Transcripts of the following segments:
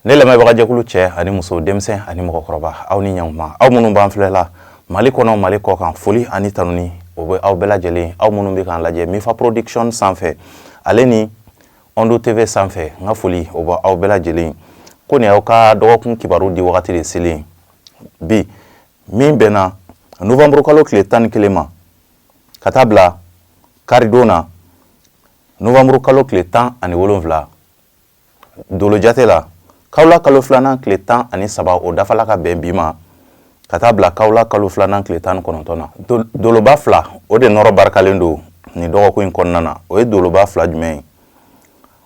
ne lamɛnbaga jɛkulu cɛ ani muso denmisɛn ani mɔgɔkɔrɔba aw ni ɲankuma aw minnu b'an filɛ la Mali kɔnɔ Mali kɔ kan foli ani tanuni o bɛ aw bɛɛ lajɛlen aw minnu bɛ k'an lajɛ Mifa Production sanfɛ ale ni Ondo TV sanfɛ n ka foli o bɛ aw bɛɛ lajɛlen ko nin aw ka dɔgɔkun kibaru di wagati de selen bi min bɛnna novembre kalo tile 11 ma ka taa bila karidon na novembre kalo tile 17 dolo jate la kawla kalo filanan tile 13 o dafala ka bɛn bi ma ka taa bila kawla kalo filanan tile 19 na doloba fila o de nɔrɔ barikalen don ni dɔgɔkun in kɔnɔna na o ye doloba fila jumɛn ye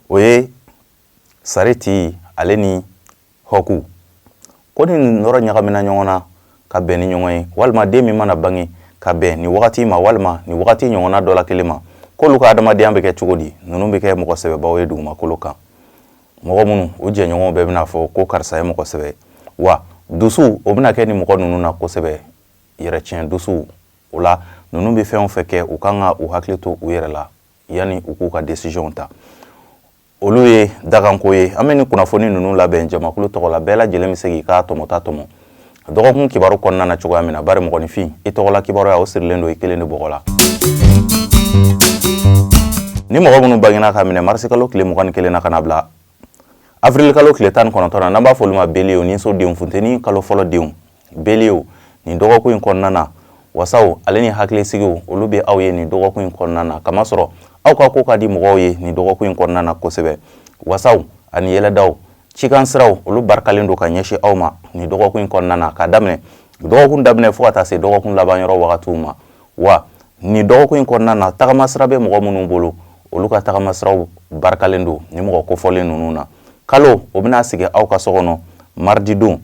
o ye sariti ale ni hɔku ko ni nɔrɔ ɲagamina ɲɔgɔn na ka bɛn ni ɲɔgɔn ye walima den min mana bange ka bɛn ni wagati ma walima ni wagati ɲɔgɔnna dɔ la kelen ma k'olu ka adamadenya bɛ kɛ cogo di ninnu bɛ kɛ mɔgɔ sɛbɛbaw ye dugumakolo kan mɔgɔ minnu u jɛɲɔgɔnw bɛɛ bɛna fɔ ko karisa ye mɔgɔ sɛbɛ wa dusu o bɛna kɛ ni mɔgɔ ninnu na kosɛbɛ yɛrɛtiɲɛ dusu o la ninnu bɛ fɛn o fɛn kɛ u kan ka u hakili to u yɛrɛ la yanni u k'u ka décision ta olu ye daganko ye an bɛ ni kunnafoni ninnu labɛn jamakulu tɔgɔ la bɛɛ lajɛlen bɛ se k'i ka tɔmɔta tɔmɔ dɔgɔkun kibaru kɔnɔna na cogoya min na bari mɔgɔninfin i tɔgɔla kibaruya o sirilen don i kelen de bɔgɔ la ni mɔgɔ minnu bangena ka minɛ marisi kalo tile 21 na ka na bila avril kalo tile 19 na n'an b'a fɔ olu ma Beliyew ni sodenw funteni kalo fɔlɔ denw Beliyew nin dɔgɔkun in kɔnɔna na wasaw ale ni hakilisigiw olu bɛ aw ye nin dɔgɔkun in kɔnɔna na kamasɔrɔ aw ka ko ka di mɔgɔw ye nin dɔgɔkun in kɔnɔna na kosɛbɛ wasaw ani yɛlɛdaw cikan siraw olu barikalen don ka ɲɛsin aw ma nin dɔgɔkun in kɔnɔna na ka daminɛ dɔgɔkun daminɛ fo ka taa se dɔgɔkun laban yɔrɔ wagatiw ma wa nin dɔgɔkun in kɔnɔna na tagama sira bɛ mɔgɔ minnu bolo olu ka tagama siraw barikalen don ni mɔgɔ kofɔlen ninnu na kalo o bɛna sigi aw ka so kɔnɔ mardi don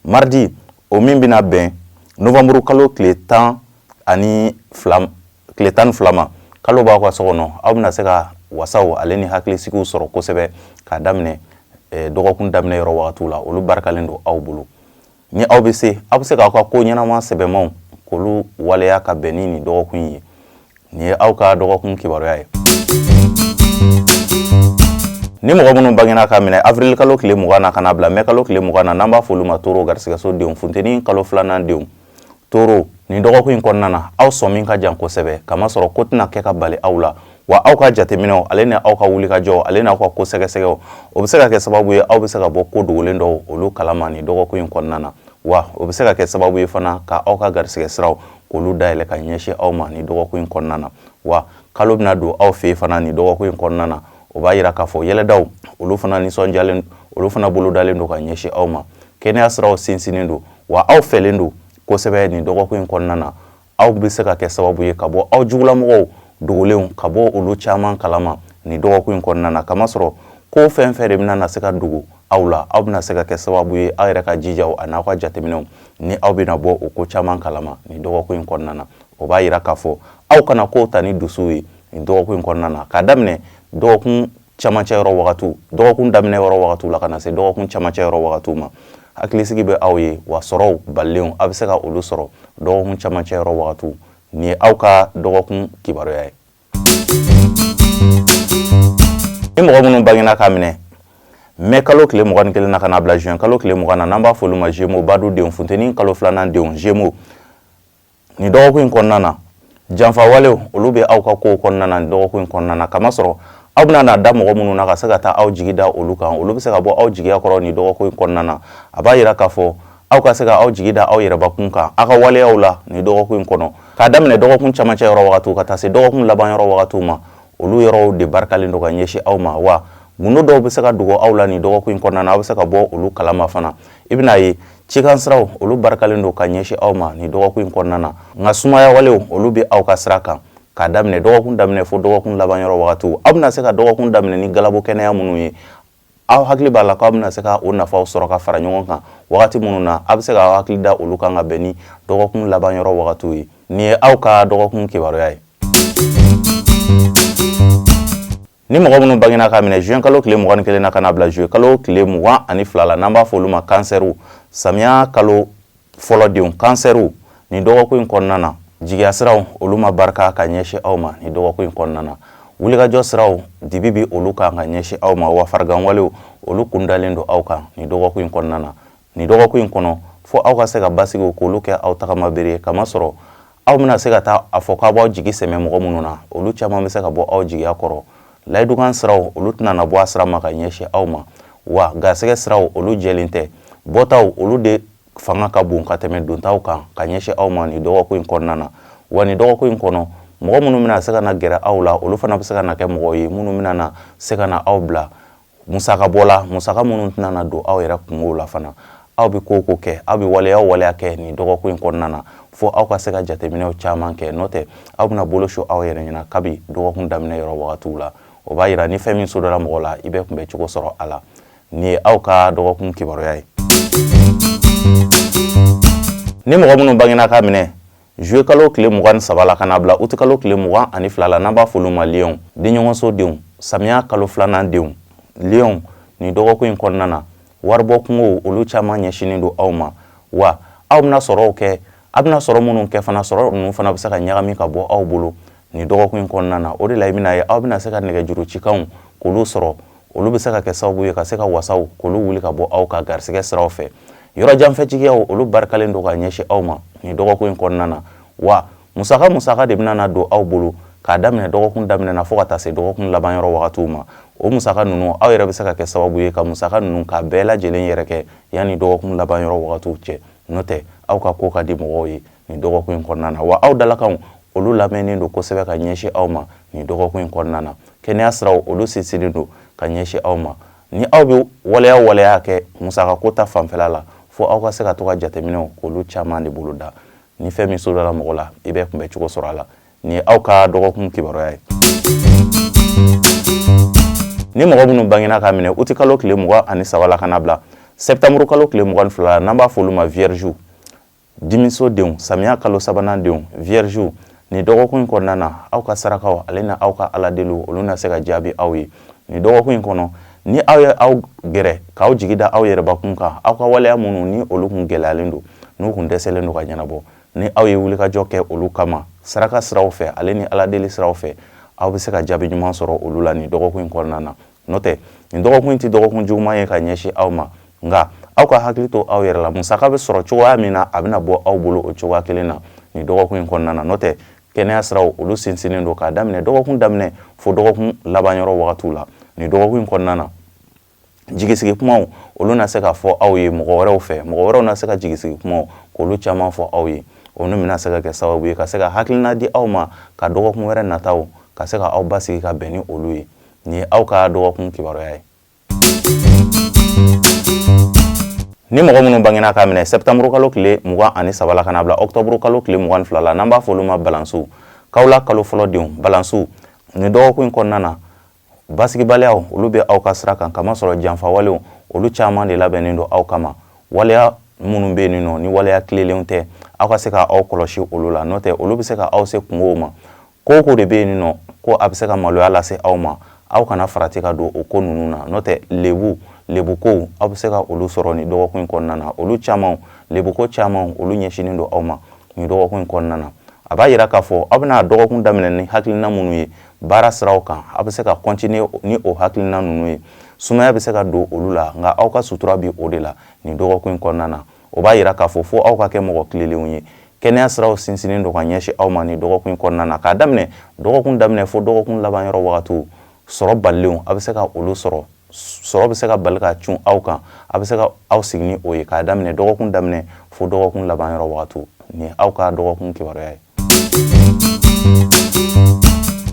mardi o min bɛna bɛn novembre kalo tile 12 ma kalo b'aw ka so kɔnɔ aw bɛna se ka wasaw ale ni hakilisigiw sɔrɔ kosɛbɛ ka daminɛ dɔgɔkun daminɛ yɔrɔ wagatiw la olu barikalen don aw bolo ni aw bɛ se k'aw ka ko ɲɛnama sɛbɛnmaw k'olu waleya ka bɛn ni nin dɔgɔkun ye nin ye aw ka dɔgɔkun kibaruya ye ni mɔgɔ minnu bangena ka minɛ avril kalo tile 20 na ka na bila mai kalo tile 20 na n'an b'a fɔ olu ma toro garisigɛso denw funteni kalo filanan denw toro nin dɔgɔkun in kɔnɔna na aw sɔn min ka jan kosɛbɛ kamasɔrɔ ko tɛna kɛ ka bali aw la wa aw ka jateminɛw ale ni aw ka wulikajɔw ale n'aw ka ko sɛgɛsɛgɛw o bɛ se ka kɛ sababu ye aw bɛ se ka bɔ ko dogolen dɔw olu kalama nin dɔgɔkun in kɔnɔna na wa o bɛ se ka kɛ sababu ye fana ka aw ka garisigɛ siraw k'olu dayɛlɛ ka ɲɛsin aw ma nin dɔgɔkun in kɔnɔna na wa kalo bɛna don aw fɛ yen fana nin dɔgɔkun in kɔnɔna na o b'a yira k'a fɔ yɛlɛdaw olu fana nisɔndiyalen olu fana bolo dalen don ka ɲɛsin aw ma kɛnɛya siraw sinsinnen don wa aw fɛlen don kosɛbɛ nin dɔgɔkun in kɔnɔna na aw bɛ se ka kɛ sababu ye ka bɔ aw jugulamɔgɔw dogolenw ka bɔ olu caman kalama nin dɔgɔkun in kɔnɔna na kamasɔrɔ ko fɛn fɛn de bɛna na se ka dogo aw la aw bɛna se ka kɛ sababu ye aw yɛrɛ ka jijaw ani aw ka jateminɛw ni aw bɛna bɔ o ko caman kalama nin dɔgɔkun in kɔnɔna na o b'a yira k'a fɔ aw kana kow ta ni dusu ye nin dɔgɔkun in kɔnɔna na k'a daminɛ dɔgɔkun camancɛ yɔrɔ wagatiw dɔgɔkun daminɛ yɔrɔ wagatiw la ka na se dɔgɔkun camancɛ yɔrɔ wagatiw ma hakilisigi bɛ aw ye wa sɔrɔw balilenw aw bɛ se ka olu sɔrɔ dɔgɔkun camancɛ yɔrɔ wagatiw nin ye aw ka dɔgɔkun kibaruya ye ni mɔgɔ minnu bangena ka minɛ mai kalo tile 21 na ka na bila juin kalo tile 20 na n'an b'a fɔ olu ma Gémeaux badu denw funteni kalo filanan denw Gémeaux nin dɔgɔkun in kɔnɔna na janfa walew olu bɛ aw ka kow kɔnɔna na nin dɔgɔkun in kɔnɔna na kamasɔrɔ aw bɛna na da mɔgɔ minnu na ka se ka taa aw jigi da olu kan olu bɛ se ka bɔ aw jigiya kɔrɔ nin dɔgɔkun in kɔnɔna na a b'a yira k'a fɔ aw ka se ka aw jigi da aw yɛrɛbakun kan aw ka waleyaw la nin dɔgɔkun in kɔnɔ k'a daminɛ dɔgɔkun camancɛ yɔrɔ wagatiw ka taa se dɔgɔkun laban yɔrɔ wagatiw ma olu yɔrɔw de barikalen don ka ɲɛsin aw ma wa gundo dɔw bɛ se ka dogo aw la nin dɔgɔkun in kɔnɔna na aw bɛ se ka bɔ olu kalama fana i bɛna ye cikan siraw olu barikalen don ka ɲɛsin aw ma nin dɔgɔkun in kɔnɔna na nka sumaya walew olu bɛ aw ka sira kan k'a daminɛ dɔgɔkun daminɛ fo dɔgɔkun laban yɔrɔ wagatiw aw bɛna se ka dɔgɔkun daminɛ ni galabo kɛnɛya minnu ye aw hakili b'a la k'aw bɛna se ka o nafaw sɔrɔ ka fara ɲɔgɔn kan wagati minnu na aw bɛ se ka aw hakili da olu kan ka bɛn ni dɔgɔkun laban yɔrɔ wagatiw ye nin ye aw ka dɔgɔkun kibaruya ye ni mɔgɔ minnu bangena ka minɛ juin kalo tile 21 na ka na bila juillet kalo tile 22 la n'an b'a fɔ olu ma kansɛriw samiya kalo fɔlɔ denw kansɛriw nin dɔgɔkun in kɔnɔna na jigiya siraw olu ma barika ka ɲɛsin aw ma nin dɔgɔkun in kɔnɔna na wulikajɔ siraw dibi bi olu kan ka ɲɛsin aw ma wa farigan walew olu kundalen do aw kan ni dɔgɔkun kɔnɔna na ni dɔgɔkun kɔnɔ fo aw ka se ka basigi k'olu kɛ aw tagama bere kama sɔrɔ aw bɛna se ka taa a fɔ k'aw b'aw jigi sɛmɛ mɔgɔ minnu na olu caman bɛ se ka bɔ aw jigiya kɔrɔ layidukan siraw olu tɛna na bɔ a sira ma ka ɲɛsin aw ma wa garisɛgɛ siraw olu jɛlen tɛ bɔtaw olu de fanga ka bon ka tɛmɛ dontaw kan ka ɲɛsin aw ma ni dɔgɔkun kɔnɔna na wa ni dɔgɔkun kɔnɔ mɔgɔ minnu bɛna se ka na gɛrɛ aw la olu fana bɛ se ka na kɛ mɔgɔ ye minnu bɛna na se ka na aw bila musaka bɔla musaka minnu tɛna na don aw yɛrɛ kungo la fana aw bɛ ko kɛ aw bɛ waleya kɛ ni dɔgɔkun kɔnɔna na fo aw ka se ka jateminɛw caman kɛ n'o tɛ aw bɛna bolo su aw yɛrɛ ɲɛna kabi dɔgɔkun daminɛ yɔrɔ wagatiw la o b'a yira ni fɛn min sodara mɔgɔ la i bɛ kunbɛ cogo sɔrɔ a la ni ye aw ka dɔgɔkun kibaruya ye ni mɔgɔ minnu bangena ka minɛ juillet kalo tile 23 la ka na bila août kalo tile 22 la n'an b'a fɔ olu ma lion denɲɔgɔnso denw samiya kalo filanan denw lion ni dɔgɔkun kɔnɔna na waribɔ kungo olu caman ɲɛsinen don aw ma wa aw bɛna sɔrɔw kɛ a bɛna sɔrɔ minnu kɛ fana sɔrɔ ninnu fana bɛ se ka ɲagami ka bɔ aw bolo ni dɔgɔkun kɔnɔna na o de la i bɛna ye aw bɛna se ka nɛgɛjuru cikanw k'olu sɔrɔ olu bɛ se ka kɛ sababu ye ka se ka wasaw k'olu wuli ka bɔ aw ka garisɛgɛ siraw fɛ yɔrɔ janfɛtigiyaw olu barikalen don ka ɲɛsin aw ma ni dɔgɔkun kɔnɔna na wa musaka de bɛna na don aw bolo k'a daminɛ dɔgɔkun daminɛ na fo ka taa se dɔgɔkun laban yɔrɔ wagatiw ma o musaka ninnu aw yɛrɛ bɛ se ka kɛ sababu ye ka musaka ninnu k'a bɛɛ lajɛlen yɛrɛ kɛ yanni dɔgɔkun laban yɔrɔ wagatiw cɛ n'o tɛ aw ka ko ka di mɔgɔw ye ni dɔgɔkun kɔnɔna na wa aw dalakanw olu lamɛnnen don kosɛbɛ ka ɲɛsin aw ma ni dɔgɔkun kɔnɔna na kɛnɛya siraw olu sinsinnen don ka ɲɛsin aw ma ni aw bɛ waleya kɛ musaka ko ta fanfɛla la fo aw ka se ka to ka jateminɛw k'olu caman de bolo da ni fɛn min sodara mɔgɔ la i bɛ kunbɛ cogo sɔrɔ a la ni aw ka dɔgɔkun kibaruya ye ni mɔgɔ minnu bangena ka minɛ août kalo tile 23 la ka na bila septembre kalo tile 22 la n'an b'a fɔ olu ma vierge dimiso denw samiya kalo sabanan denw vierge ni dɔgɔkun kɔnɔna na aw ka sarakaw ale na aw ka aladeliw olu na se ka jaabi aw ye ni dɔgɔkun kɔnɔ ni aw ye aw gɛrɛ k'aw jigi da aw yɛrɛbakun kan aw ka waleya minnu ni olu kun gɛlɛyalen don n'u kun dɛsɛlen don ka ɲɛnabɔ ni aw ye wulikajɔ kɛ olu kama saraka siraw fɛ ale ni aladeli siraw fɛ aw bɛ se ka jaabi ɲuman sɔrɔ olu la ni dɔgɔkun kɔnɔna na n'o tɛ ni dɔgɔkun tɛ dɔgɔkun juguman ye ka ɲɛsin aw ma nka aw ka hakili to aw yɛrɛ la musaka bɛ sɔrɔ cogoya min na a bɛna bɔ aw bolo o cogoya kelen na ni dɔgɔkun kɔnɔna na n'o tɛ kɛnɛya siraw olu sinsinnen don k'a daminɛ dɔgɔkun daminɛ fo dɔgɔkun laban yɔrɔ wagatiw la ni dɔgɔkun kɔnɔna na jigisigi kumaw olu na se ka fɔ aw ye mɔgɔ wɛrɛw fɛ mɔgɔ wɛrɛw na se ka jigisigi kumaw k'olu caman fɔ aw ye olu bɛna se ka kɛ sababu ye ka se ka hakilina di aw ma ka dɔgɔkun wɛrɛ nataw ka se ka aw basigi ka bɛn ni olu ye ni ye aw ka dɔgɔkun kibaruya ye ni mɔgɔ minnu bangena ka minɛ septembre kalo tile 23 la ka na bila octobre kalo tile 22 la n'an b'a fɔ olu ma balansu kawla kalo fɔlɔ denw balansu ni dɔgɔkun kɔnɔna na basigibaliyaw olu bɛ aw ka sira kan kamasɔrɔ janfawalew olu caman de labɛnnen don aw kama waleya minnu bɛ yen nɔ ni waleya tilelenw tɛ aw ka se ka aw kɔlɔsi olu la n'o tɛ olu bɛ se ka aw se kungow ma ko de bɛ yen nɔ ko a bɛ se ka maloya lase aw ma aw kana farati ka don o ko ninnu na n'o tɛ lebukow aw bɛ se ka olu sɔrɔ ni dɔgɔkun kɔnɔna na olu caman lebuko caman olu ɲɛsinnen don aw ma ni dɔgɔkun kɔnɔna na a b'a yira k'a fɔ aw bɛna dɔgɔkun daminɛ ni hakilina minnu ye baara siraw kan aw bɛ se ka continuer ni o hakilina ninnu ye sumaya bɛ se ka don olu la nka aw ka sutura bi o de la ni dɔgɔkun kɔnɔna na o b'a yira k'a fɔ fo aw ka kɛ mɔgɔ tilelenw ye kɛnɛya siraw sinsinnen don ka ɲɛsin aw ma ni dɔgɔkun kɔnɔna na k'a daminɛ dɔgɔkun daminɛ fo dɔgɔkun laban yɔrɔ wagatiw sɔrɔ balilenw a bɛ se ka olu sɔrɔ bɛ se ka bali ka cun aw kan a bɛ se ka aw sigi ni o ye k'a daminɛ dɔgɔkun daminɛ fo dɔgɔkun laban yɔrɔ wagatiw ni aw ka dɔgɔkun kibaruya ye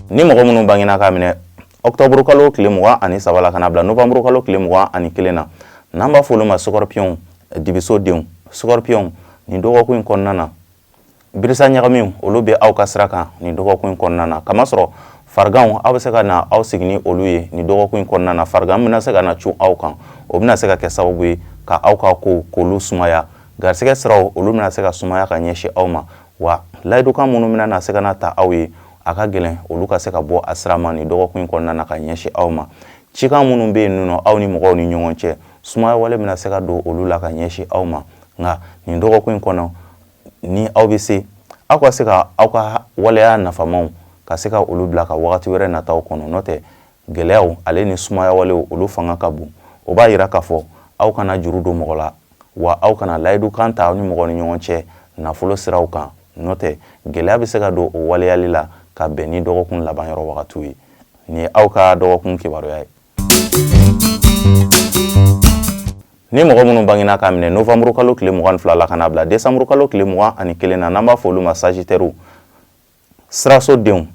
ni mɔgɔ minnu bangena ka minɛ octobre kalo tile 23 la ka na bila novembre kalo tile 21 na n'an b'a fɔ olu ma scorpion dibiso denw scorpion ni dɔgɔkun kɔnɔna na birisa ɲagamiw olu bɛ aw ka sira kan ni dɔgɔkun kɔnɔna na kamasɔrɔ fariganw aw bɛ se ka na aw sigi ni olu ye ni dɔgɔkun kɔnɔna na farigan bɛna se ka na cun aw kan o bɛna se ka kɛ sababu ye ka aw ka ko k'olu sumaya garisɛgɛ siraw olu bɛna se ka sumaya ka ɲɛsin aw ma wa layidukan minnu bɛna na se ka na ta aw ye a ka gɛlɛn olu ka se ka bɔ a sira ma ni dɔgɔkun kɔnɔna na ka ɲɛsin aw ma cikan minnu bɛ yen nɔ aw ni mɔgɔw ni ɲɔgɔn cɛ sumaya wale bɛna se ka don olu la ka ɲɛsin aw ma nka nin dɔgɔkun kɔnɔ ni aw bɛ se aw ka se ka aw ka waleya nafamaw ka se ka olu bila ka wagati wɛrɛ nataw kɔnɔ n'o tɛ gɛlɛyaw ale ni sumaya walew olu fanga ka bon o b'a yira k'a fɔ aw kana juru don mɔgɔ la wa aw kana layidu kan ta aw ni mɔgɔ ni ɲɔgɔn cɛ nafolo siraw kan n'o tɛ gɛlɛya bɛ se ka don o waleyali la ka bɛn ni dɔgɔkun laban yɔrɔ wagatiw ye ni aw ka dɔgɔkun kibaruya ye. Ni mɔgɔ minnu bangena k'a minɛ novembre kalo tile 22 la ka n'a bila décembre kalo tile 21 na n'an b'a fɔ olu ma sagittaire sirasodenw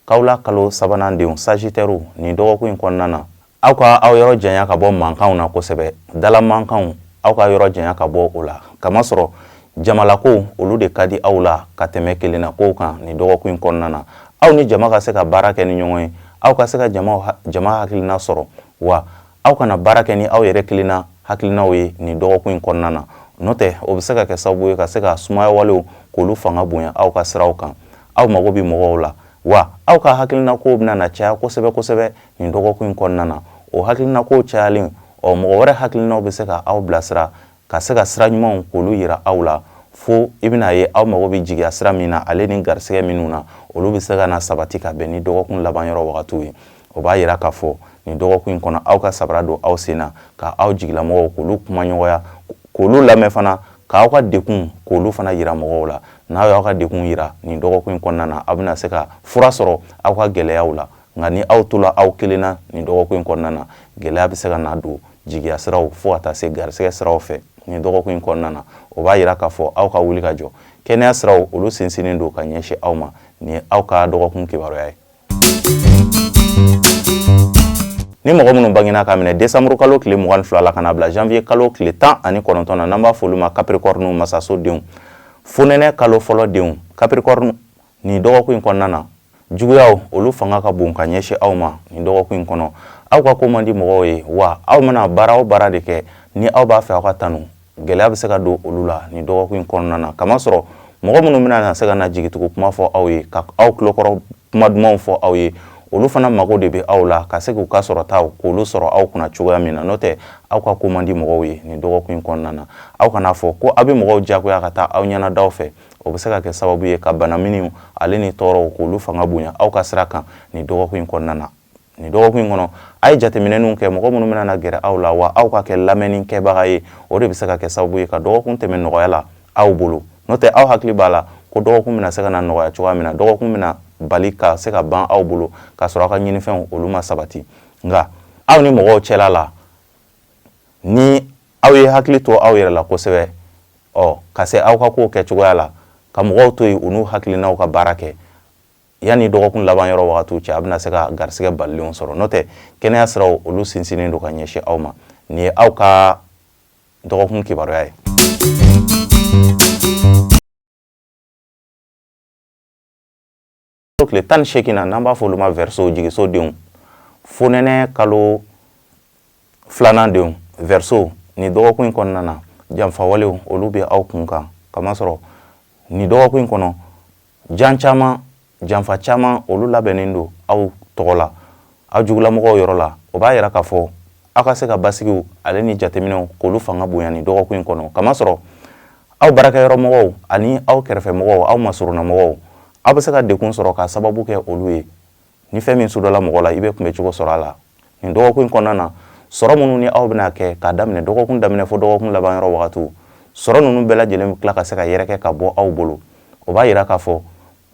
kawla kalo sabanan denw sagittaire ni dɔgɔkun in kɔnɔna na aw ka aw yɔrɔ janya ka bɔ mankanw na kosɛbɛ dala mankanw aw ka yɔrɔ janya ka bɔ o la kamasɔrɔ jamalako olu de ka di aw la ka tɛmɛ kelenna kow kan ni dɔgɔkun in kɔnɔna na aw ni jama ka se ka baara kɛ ni ɲɔgɔn ye aw ka se ka jama hakilina sɔrɔ wa aw kana baara kɛ ni aw yɛrɛ kelenna hakilinaw ye ni dɔgɔkun in kɔnɔna na n'o tɛ o bɛ se ka kɛ sababu ye ka se ka sumaya walew k'olu fanga bonya aw ka siraw kan aw mago bɛ mɔgɔw la wa aw ka hakilina kow bɛna na caya kosɛbɛ kosɛbɛ nin dɔgɔkun in kɔnɔna na o hakilina kow cayalen mɔgɔ wɛrɛ hakilinaw bɛ se ka aw bilasira ka se ka sira ɲumanw k'olu yira aw la fo i bɛna ye aw mago bɛ jigiya sira min na ale ni garisɛgɛ minnu na olu bɛ se ka na sabati ka bɛn ni dɔgɔkun laban yɔrɔ wagatiw ye o b'a yira k'a fɔ nin dɔgɔkun in kɔnɔ aw ka sabara don aw sen na ka aw jigilamɔgɔw k'olu kuma ɲɔgɔnya k'olu lamɛn fana k'aw ka dekun k'olu fana yira mɔgɔw la n'aw y'aw ka dekun yira nin dɔgɔkun in kɔnɔna na aw bɛna se ka fura sɔrɔ aw ka gɛlɛyaw la nka ni aw tola aw kelenna nin dɔgɔkun in kɔnɔna na gɛlɛya bɛ se ka na don jigiya siraw fo ka taa se garisɛgɛ siraw fɛ nin dɔgɔkun in kɔnɔna na o b'a yira k'a fɔ aw ka wuli ka jɔ kɛnɛya siraw olu sinsinnen don ka ɲɛsin aw ma nin ye aw ka dɔgɔkun kibaruya ye. Ni mɔgɔ minnu bangena k'a minɛ décembre kalo tile 22 la ka n'a bila janvier kalo tile 19 na n'an b'a fɔ olu ma capricorne masasodenw fonɛnɛ kalo fɔlɔ denw capricorne nin dɔgɔkun in kɔnɔna na juguyaw olu fanga ka bon ka ɲɛsin aw ma nin dɔgɔkun in kɔnɔ aw ka ko man di mɔgɔw ye wa aw mana baara o baara de kɛ ni aw b'a fɛ aw ka tanu gɛlɛya bɛ se ka don olu la nin dɔgɔkun in kɔnɔna na kamasɔrɔ mɔgɔ minnu bɛna na se ka na jigitugu kuma fɔ aw ye ka aw tulokɔrɔ kuma dumanw fɔ aw ye olu fana mago de bɛ aw la ka se k'u ka sɔrɔtaw k'olu sɔrɔ aw kunna cogoya min na n'o tɛ aw ka ko man di mɔgɔw ye nin dɔgɔkun in kɔnɔna na aw kana fɔ ko aw bɛ mɔgɔw diyagoya ka taa aw ɲɛnadaw fɛ o bɛ se ka kɛ sababu ye ka bana minnu ale ni tɔɔrɔw k'olu fanga bonya aw ka sira kan nin dɔgɔkun in kɔnɔna na nin dɔgɔkun in kɔnɔ a ye jateminɛw kɛ mɔgɔ minnu bɛna na gɛrɛ aw la wa aw ka kɛ lamɛnnikɛbaga ye o de bɛ se ka kɛ sababu ye ka dɔgɔkun tɛmɛ nɔgɔya la aw bolo n'o tɛ aw hakili b'a la ko dɔgɔkun bɛna se ka na nɔgɔya cogoya min na dɔgɔkun bɛna bali ka se ka ban aw bolo ka sɔrɔ aw ka ɲinifɛnw olu ma sabati nka aw ni mɔgɔw cɛla la ni aw ye hakili to aw yɛrɛ la kosɛbɛ ka se aw ka kow kɛ cogoya la ka mɔgɔw to yen u n'u hakilinaw ka baara kɛ yanni dɔgɔkun laban yɔrɔ wagatiw cɛ a bɛna se ka garisɛgɛ balilenw sɔrɔ n'o tɛ kɛnɛya siraw olu sinsinnen don ka ɲɛsin aw ma nin ye aw ka dɔgɔkun kibaruya ye. Tile 18 na n'an b'a fɔ olu ma verseau jigisodenw fonɛnɛ kalo 2nan denw verseau ni dɔgɔkun in kɔnɔna na janfawalew olu bɛ aw kun kan kamasɔrɔ ni dɔgɔkun in kɔnɔ janfa caman olu labɛnnen don aw tɔgɔ la aw jugulamɔgɔw yɔrɔ la o b'a yira k'a fɔ aw ka se ka basigiw ale ni jateminɛw k'olu fanga bonya ni dɔgɔkun in kɔnɔ kamasɔrɔ aw baarakɛyɔrɔ mɔgɔw ani aw kɛrɛfɛ mɔgɔw aw masuruna mɔgɔw aw bɛ se ka dekun sɔrɔ ka sababu kɛ olu ye ni fɛn min sudɔla mɔgɔ la i bɛ kunbɛcogo sɔrɔ a la nin dɔgɔkun in kɔnɔna na sɔrɔ minnu ni aw bɛna kɛ k'a daminɛ dɔgɔkun daminɛ fo dɔgɔkun laban yɔrɔ wagatiw sɔrɔ ninnu bɛɛ lajɛlen bɛ tila ka se ka yɛrɛkɛ ka bɔ aw bolo o b'a yira k'a fɔ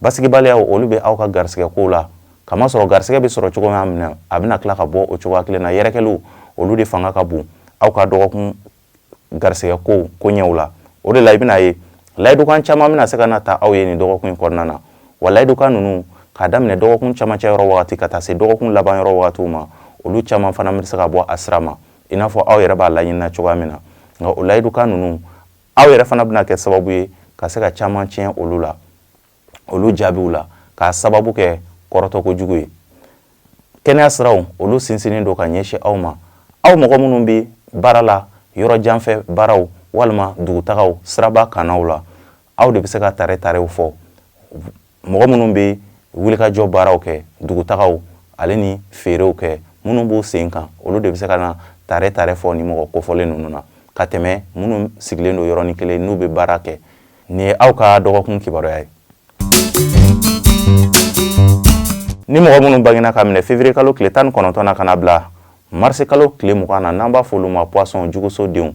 basigibaliyaw olu bɛ aw ka garisɛgɛ kow la kamasɔrɔ garisɛgɛ bɛ sɔrɔ cogo min na a bɛna tila ka bɔ o cogoya kelen na yɛrɛkɛliw olu de fanga ka bon aw ka dɔgɔkun garisɛgɛ ko ɲɛw la o de la i bɛna ye layidukan caman bɛna se ka na ta aw ye nin dɔgɔkun in kɔnɔna na wa layidukan ninnu k'a daminɛ dɔgɔkun camancɛ yɔrɔ wagati ka taa se dɔgɔkun laban yɔrɔ wagatiw ma olu caman fana bɛ se ka bɔ a sira ma i n'a fɔ aw yɛrɛ b'a laɲinina cogoya min na nka o layidukan ninnu aw yɛrɛ fana bɛna kɛ sababu ye ka se ka caman tiɲɛ olu la olu jaabiw la k'a sababu kɛ kɔrɔtɔ kojugu ye kɛnɛya siraw olu sinsinnen don ka ɲɛsin aw ma aw mɔgɔ minnu bɛ baara la yɔrɔ janfɛ baaraw walima dugutagaw siraba kannaw la aw de bɛ se ka tarew fɔ mɔgɔ minnu bɛ wulikajɔ baaraw kɛ dugutagaw ale ni feerew kɛ minnu b'u sen kan olu de bɛ se ka na tare fɔ ni mɔgɔ kofɔlen ninnu na ka tɛmɛ minnu sigilen don yɔrɔnin kelen n'u bɛ baara kɛ nin ye aw ka dɔgɔkun kibaruya ye. Ni mɔgɔ minnu bangena ka minɛ février kalo tile 19 na ka na bila marse kalo tile 20 na n'an b'a f'olu ma poisson jugusodenw.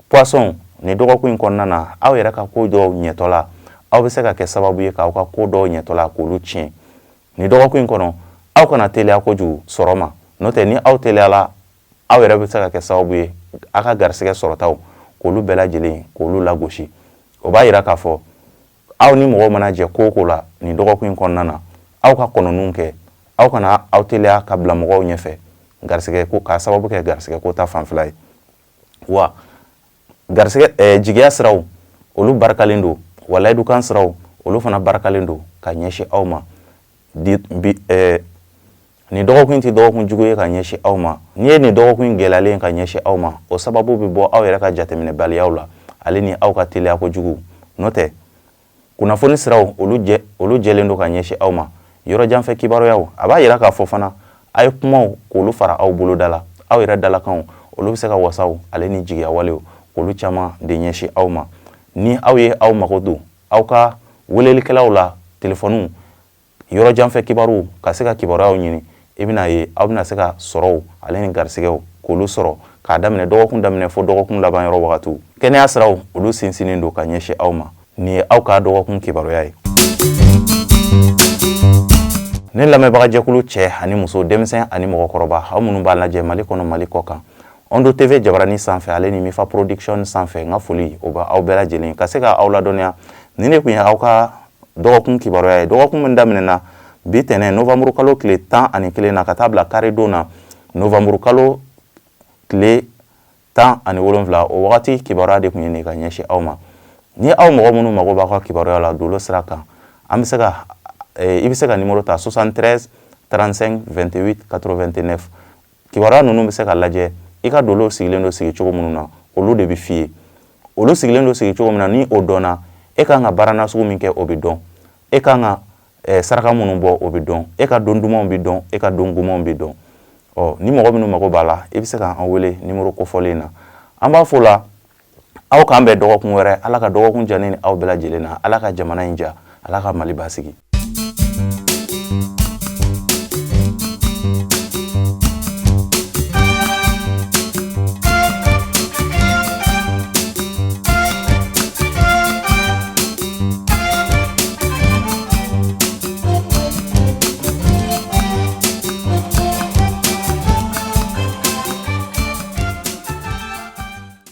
Poisson ni dɔgɔkun in kɔnɔna na aw yɛrɛ ka ko dɔw ɲɛtɔla aw bɛ se ka kɛ sababu ye k'aw ka ko dɔw ɲɛtɔla k'olu tiɲɛ. Ni dɔgɔkun in kɔnɔ aw kana teliya kojugu sɔrɔ ma, n'o tɛ ni aw teliyala aw yɛrɛ bɛ se ka kɛ sababu ye aw ka garisɛgɛ sɔrɔtaw k'olu bɛɛ lajɛlen k'olu lagosi. O b'a yira k'a fɔ aw ni mɔgɔw mana jɛ ko o ko la ni dɔgɔkun in kɔnɔna na aw ka kɔnɔninw kɛ, aw kana aw teliya ka bila mɔgɔw ɲɛfɛ garisɛgɛ ko k'a sababu kɛ garisɛgɛ ko ta fanfɛla ye. Wa garisɛgɛ jigiya siraw olu barakalen don, wa layidukan siraw olu fana barakalen don ka ɲɛsin aw ma. Ni dɔgɔkun tɛ dɔgɔkun jugu ye ka ɲɛsin aw ma. Ni ye ni dɔgɔkun gɛlɛyalen ka ɲɛsin aw ma, o sababu bɛ bɔ aw yɛrɛ ka jateminɛbaliyaw la ale ni aw ka teliya kojugu. N'o tɛ kunnafoni siraw olu jɛlen don ka ɲɛsin aw ma. Yɔrɔjanfɛ kibaruyaw a b'a yira k'a fɔ fana a ye kumaw k'olu fara aw boloda la, aw yɛrɛ dalakanw olu bɛ se ka wasaw ale ni jigiya walew k'olu caman de ɲɛsin aw ma. Ni aw ye aw mago don aw ka welelikɛlaw la telefɔniw yɔrɔjanfɛ kibaruw ka se ka kibaruyaw ɲini, i bɛna ye aw bɛna se ka sɔrɔw ale ni garisɛgɛw k'olu sɔrɔ k'a daminɛ dɔgɔkun daminɛ fo dɔgɔkun laban yɔrɔ wagatiw. Kɛnɛya siraw olu sinsinnen don ka ɲɛsin aw ma. Nin ye aw ka dɔgɔkun kibaruya ye. Ne lamɛnbaga jɛkulu cɛ ani muso, denmisɛn ani mɔgɔkɔrɔba, aw minnu b'a lajɛ Mali kɔnɔ Mali kɔ kan Ondo TV Jabaranin sanfɛ ale ni Mifa Production sanfɛ, n ka foli o bɛ aw bɛɛ lajɛlen ka se ka aw ladɔnniya. Nin de kun ye aw ka dɔgɔkun kibaruya ye. Dɔgɔkun min daminɛna bi tɛnɛn novembre kalo tile 11 na ka taa bila karidon na novembre kalo tile 17 o wagati kibaruya de kun ye nin ka ɲɛsin aw ma. Ni aw mɔgɔ minnu mago b'aw ka kibaruya la dolo sira kan an bɛ se ka i bɛ se ka numéro ta 73 35 28 89. Kibaruya ninnu bɛ se ka lajɛ i ka dolo sigilen don sigi cogo minnu na olu de bɛ f'i ye. Olu sigilen don sigi cogo min na ni o dɔnna e kan ka baara nasugu min kɛ o bɛ dɔn, e kan ka saraka minnu bɔ o bɛ dɔn, e ka don dumanw bɛ dɔn, e ka don gomanw bɛ dɔn. Ni mɔgɔ minnu mago b'a la i bɛ se k'an wele numéro kofɔlen na. An b'a fɔ la aw k'an bɛn dɔgɔkun wɛrɛ, Ala ka dɔgɔkun diya ne ni aw bɛɛ lajɛlen na, Ala ka jamana in diya, Ala ka Mali basigi.